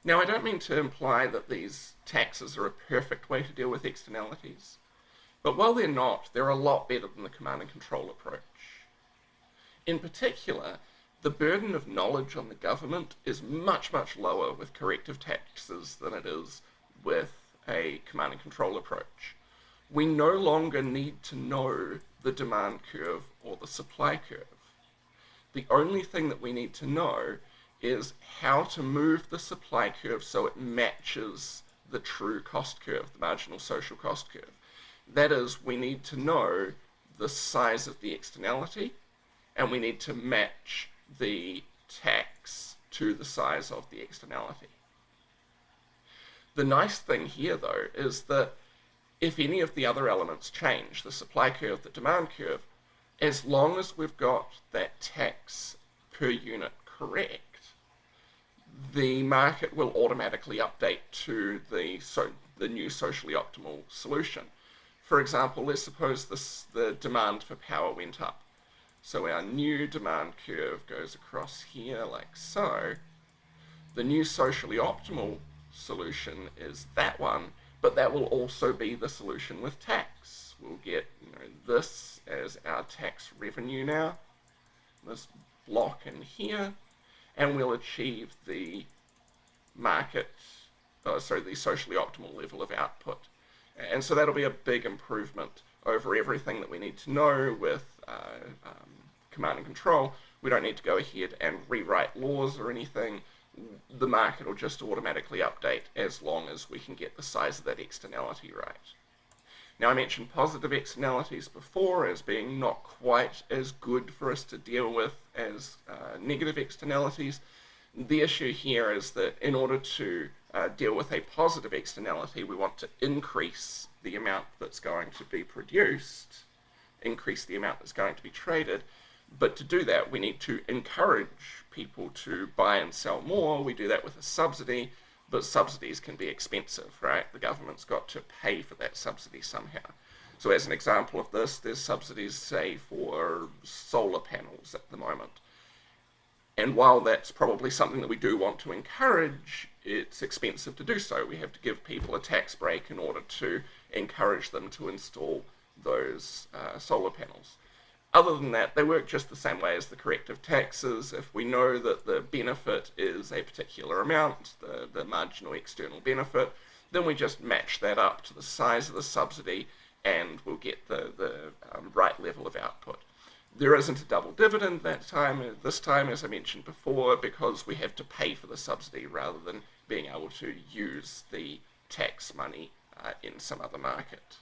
Now, I don't mean to imply that these taxes are a perfect way to deal with externalities, but while they're not, they're a lot better than the command and control approach. In particular, the burden of knowledge on the government is much, much lower with corrective taxes than it is with a command and control approach. We no longer need to know the demand curve or the supply curve. The only thing that we need to know is how to move the supply curve so it matches the true cost curve, the marginal social cost curve. That is, we need to know the size of the externality, and we need to match the tax to the size of the externality. The nice thing here, though, is that if any of the other elements change, the supply curve, the demand curve, as long as we've got that tax per unit correct, the market will automatically update to the new socially optimal solution. For example, let's suppose the demand for power went up. So our new demand curve goes across here like so. The new socially optimal solution is that one, but that will also be the solution with tax. We'll get this as our tax revenue now, this block in here, and we'll achieve the the socially optimal level of output. And so that'll be a big improvement over everything that we need to know with command and control. We don't need to go ahead and rewrite laws or anything. The market will just automatically update as long as we can get the size of that externality right. Now, I mentioned positive externalities before as being not quite as good for us to deal with as negative externalities. The issue here is that in order to deal with a positive externality, we want to increase the amount that's going to be produced, increase the amount that's going to be traded. But to do that, we need to encourage people to buy and sell more. We do that with a subsidy, but subsidies can be expensive, right? The government's got to pay for that subsidy somehow. So as an example of this, there's subsidies, say, for solar panels at the moment. And while that's probably something that we do want to encourage, it's expensive to do so. We have to give people a tax break in order to encourage them to install those solar panels. Other than that, they work just the same way as the corrective taxes. If we know that the benefit is a particular amount, the marginal external benefit, then we just match that up to the size of the subsidy and we'll get the right level of output. There isn't a double dividend this time, as I mentioned before, because we have to pay for the subsidy rather than being able to use the tax money in some other market.